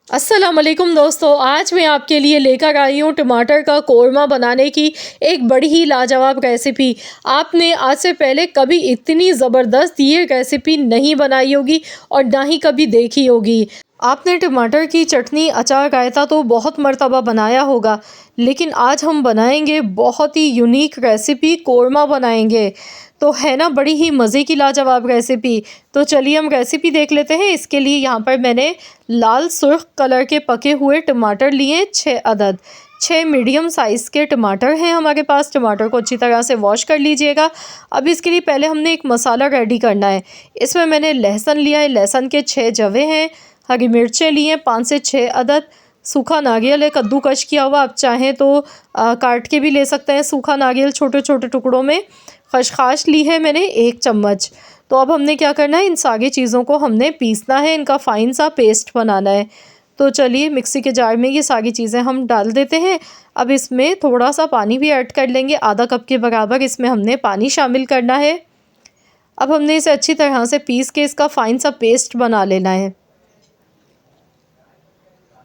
अस्सलाम वालेकुम दोस्तों, आज मैं आपके लिए लेकर आई हूँ टमाटर का कोरमा बनाने की एक बड़ी ही लाजवाब रेसिपी। आपने आज से पहले कभी इतनी ज़बरदस्त ये रेसिपी नहीं बनाई होगी और ना ही कभी देखी होगी। आपने टमाटर की चटनी, अचार, रायता तो बहुत मर्तबा बनाया होगा, लेकिन आज हम बनाएंगे बहुत ही यूनिक रेसिपी, कोरमा बनाएंगे। तो है ना बड़ी ही मज़े की लाजवाब रेसिपी। तो चलिए हम रेसिपी देख लेते हैं। इसके लिए यहाँ पर मैंने लाल सुर्ख कलर के पके हुए टमाटर लिए 6 अदद। 6 मीडियम साइज़ के टमाटर हैं हमारे पास। टमाटर को अच्छी तरह से वॉश कर लीजिएगा। अब इसके लिए पहले हमने एक मसाला रेडी करना है। इसमें मैंने लहसुन लिया है, लहसुन के 6 जवे हैं। हरी मिर्चें ली हैं 5 से 6 अदद। सूखा नारियल है कद्दूकश किया हुआ, आप चाहें तो काट के भी ले सकते हैं सूखा नारियल छोटे छोटे टुकड़ों में। खसखस ली है मैंने 1 चम्मच। तो अब हमने क्या करना है, इन सारी चीज़ों को हमने पीसना है, इनका फ़ाइन सा पेस्ट बनाना है। तो चलिए मिक्सी के जार में ये सारी चीज़ें हम डाल देते हैं। अब इसमें थोड़ा सा पानी भी ऐड कर लेंगे, आधा कप के बराबर इसमें हमने पानी शामिल करना है। अब हमने इसे अच्छी तरह से पीस के इसका फ़ाइन सा पेस्ट बना लेना है।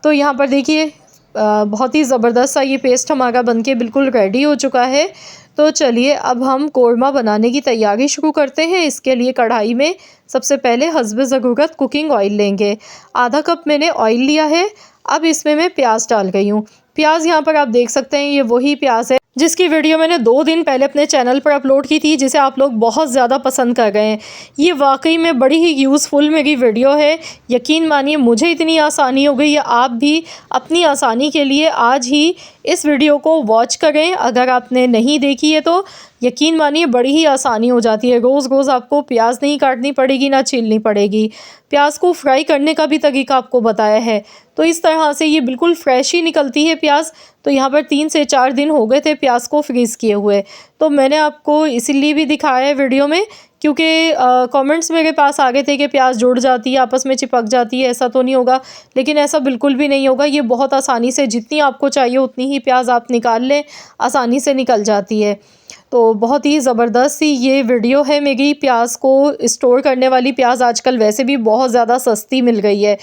तो यहाँ पर देखिए बहुत ही ज़बरदस्त सा ये पेस्ट हमारा बनके बिल्कुल रेडी हो चुका है। तो चलिए अब हम कोरमा बनाने की तैयारी शुरू करते हैं। इसके लिए कढ़ाई में सबसे पहले हस्बे ज़रूरत कुकिंग ऑयल लेंगे। आधा कप मैंने ऑयल लिया है। अब इसमें मैं प्याज डाल रही हूँ। प्याज यहाँ पर आप देख सकते हैं, ये वही प्याज है जिसकी वीडियो मैंने 2 दिन पहले अपने चैनल पर अपलोड की थी, जिसे आप लोग बहुत ज़्यादा पसंद कर गए हैं। ये वाकई में बड़ी ही यूज़फुल मेरी वीडियो है। यकीन मानिए मुझे इतनी आसानी हो गई है, आप भी अपनी आसानी के लिए आज ही इस वीडियो को वॉच करें। अगर आपने नहीं देखी है तो यकीन मानिए बड़ी ही आसानी हो जाती है। रोज़ रोज़ आपको प्याज नहीं काटनी पड़ेगी, ना छीलनी पड़ेगी। प्याज को फ्राई करने का भी तरीका आपको बताया है। तो इस तरह से ये बिल्कुल फ्रेश ही निकलती है प्याज। तो यहाँ पर 3 से 4 दिन हो गए थे प्याज को फ्रीज़ किए हुए। तो मैंने आपको इसीलिए भी दिखाया है वीडियो में, क्योंकि कमेंट्स मेरे पास आ गए थे कि प्याज जुड़ जाती है, आपस में चिपक जाती है। ऐसा तो नहीं होगा, लेकिन ऐसा बिल्कुल भी नहीं होगा। ये बहुत आसानी से जितनी आपको चाहिए उतनी ही प्याज आप निकाल लें, आसानी से निकल जाती है। तो बहुत ही ज़बरदस्त सी ये वीडियो है मेरी। प्याज को स्टोर करने वाली प्याज आजकल वैसे भी बहुत ज़्यादा सस्ती मिल गई है,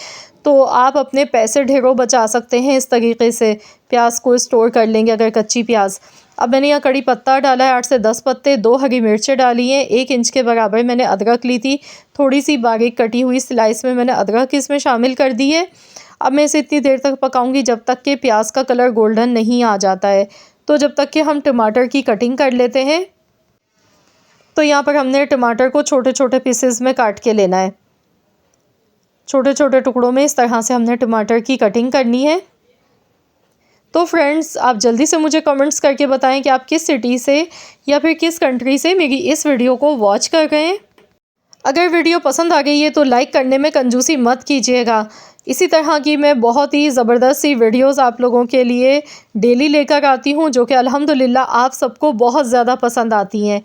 तो आप अपने पैसे ढेरों बचा सकते हैं इस तरीके से। प्याज को स्टोर कर लेंगे अगर कच्ची प्याज। अब मैंने यहाँ कड़ी पत्ता डाला है 8 से 10 पत्ते, 2 हरी मिर्चें डाली हैं, 1 इंच के बराबर मैंने अदरक ली थी। थोड़ी सी बारीक कटी हुई स्लाइस में मैंने अदरक इसमें शामिल कर दी है। अब मैं इसे इतनी देर तक पकाऊंगी जब तक कि प्याज का कलर गोल्डन नहीं आ जाता है। तो जब तक कि हम टमाटर की कटिंग कर लेते हैं। तो यहाँ पर हमने टमाटर को छोटे छोटे पीसेस में काट के लेना है। छोटे छोटे टुकड़ों में इस तरह से हमने टमाटर की कटिंग करनी है। तो फ्रेंड्स, आप जल्दी से मुझे कमेंट्स करके बताएं कि आप किस सिटी से या फिर किस कंट्री से मेरी इस वीडियो को वॉच कर रहे हैं। अगर वीडियो पसंद आ गई है तो लाइक करने में कंजूसी मत कीजिएगा। इसी तरह की मैं बहुत ही ज़बरदस्त सी वीडियोस आप लोगों के लिए डेली लेकर आती हूँ, जो कि अल्हम्दुलिल्लाह आप सबको बहुत ज़्यादा पसंद आती हैं।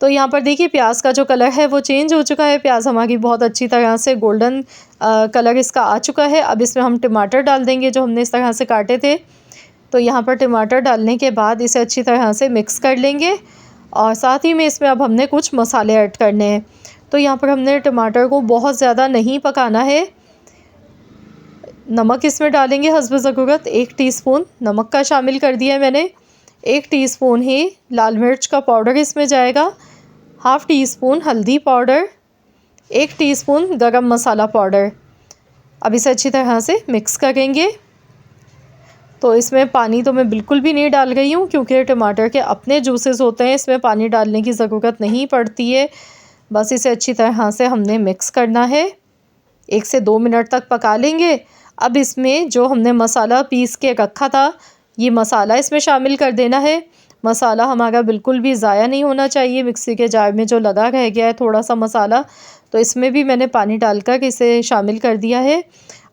तो यहाँ पर देखिए प्याज का जो कलर है वो चेंज हो चुका है। प्याज हमारी बहुत अच्छी तरह से गोल्डन कलर इसका आ चुका है। अब इसमें हम टमाटर डाल देंगे जो हमने इस तरह से काटे थे। तो यहाँ पर टमाटर डालने के बाद इसे अच्छी तरह से मिक्स कर लेंगे, और साथ ही में इसमें अब हमने कुछ मसाले ऐड करने हैं। तो यहाँ पर हमने टमाटर को बहुत ज़्यादा नहीं पकाना है। नमक इसमें डालेंगे हस्बे ज़रूरत, 1 टीस्पून नमक का शामिल कर दिया है मैंने। 1 टीस्पून ही लाल मिर्च का पाउडर इसमें जाएगा। हाफ़ टी स्पून हल्दी पाउडर, 1 टीस्पून गरम मसाला पाउडर। अब इसे अच्छी तरह से मिक्स करेंगे। तो इसमें पानी तो मैं बिल्कुल भी नहीं डाल रही हूँ, क्योंकि टमाटर के अपने जूसेस होते हैं, इसमें पानी डालने की ज़रूरत नहीं पड़ती है। बस इसे अच्छी तरह से हमने मिक्स करना है। 1 से 2 मिनट तक पका लेंगे। अब इसमें जो हमने मसाला पीस के रखा था, ये मसाला इसमें शामिल कर देना है। मसाला हमारा बिल्कुल भी ज़ाया नहीं होना चाहिए। मिक्सी के जार में जो लगा रह गया है थोड़ा सा मसाला, तो इसमें भी मैंने पानी डालकर इसे शामिल कर दिया है।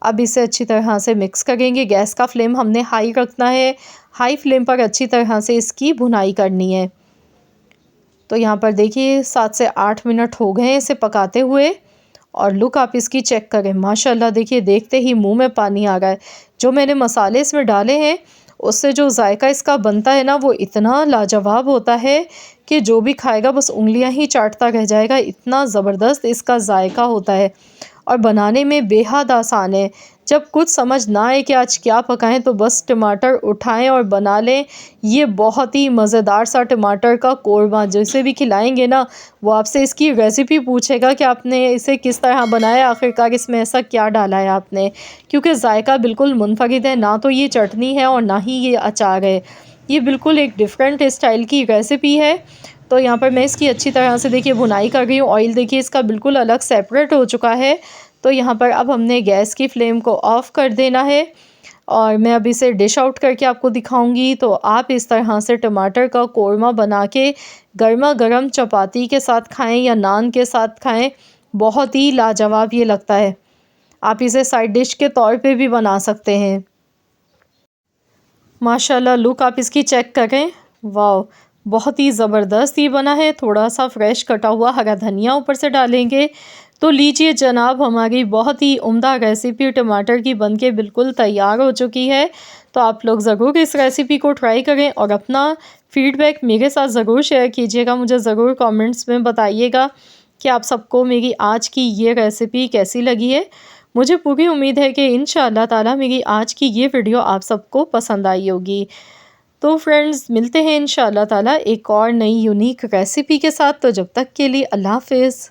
अब इसे अच्छी तरह से मिक्स करेंगे। गैस का फ्लेम हमने हाई रखना है। हाई फ्लेम पर अच्छी तरह से इसकी भुनाई करनी है। तो यहाँ पर देखिए 7 से 8 मिनट हो गए हैं इसे पकाते हुए, और लुक आप इसकी चेक करें, माशाल्लाह देखिए देखते ही मुंह में पानी आ रहा है। जो मैंने मसाले इसमें डाले हैं उससे जो जायका इसका बनता है ना, वो इतना लाजवाब होता है कि जो भी खाएगा बस उंगलियां ही चाटता रह जाएगा। इतना ज़बरदस्त इसका जायका होता है। और बनाने में बेहद आसान है। जब कुछ समझ ना आए कि आज क्या पकाएं तो बस टमाटर उठाएं और बना लें ये बहुत ही मज़ेदार सा टमाटर का कोरमा। जिसे भी खिलाएंगे ना वो आपसे इसकी रेसिपी पूछेगा कि आपने इसे किस तरह बनाया, आखिरकार इसमें ऐसा क्या डाला है आपने, क्योंकि जायका बिल्कुल मुनफरिद है। ना तो ये चटनी है और ना ही ये अचार है, ये बिल्कुल एक डिफरेंट स्टाइल की रेसिपी है। तो यहाँ पर मैं इसकी अच्छी तरह से देखिए भुनाई कर रही हूँ। ऑयल देखिए इसका बिल्कुल अलग सेपरेट हो चुका है। तो यहाँ पर अब हमने गैस की फ्लेम को ऑफ़ कर देना है और मैं अब इसे डिश आउट करके आपको दिखाऊंगी। तो आप इस तरह से टमाटर का कोरमा बना के गर्मा गर्म चपाती के साथ खाएं या नान के साथ खाएं, बहुत ही लाजवाब ये लगता है। आप इसे साइड डिश के तौर पे भी बना सकते हैं। माशाल्लाह लुक आप इसकी चेक करें, वाह बहुत ही ज़बरदस्त ये बना है। थोड़ा सा फ्रेश कटा हुआ हरा धनिया ऊपर से डालेंगे तो लीजिए जनाब हमारी बहुत ही उम्दा रेसिपी टमाटर की बनके बिल्कुल तैयार हो चुकी है। तो आप लोग ज़रूर इस रेसिपी को ट्राई करें और अपना फीडबैक मेरे साथ ज़रूर शेयर कीजिएगा। मुझे ज़रूर कमेंट्स में बताइएगा कि आप सबको मेरी आज की ये रेसिपी कैसी लगी है। मुझे पूरी उम्मीद है कि इंशाअल्लाह ताला मेरी आज की ये वीडियो आप सबको पसंद आई होगी। तो फ्रेंड्स मिलते हैं इंशाअल्लाह ताला एक और नई यूनिक रेसिपी के साथ। तो जब तक के लिए अल्लाह हाफ़िज़।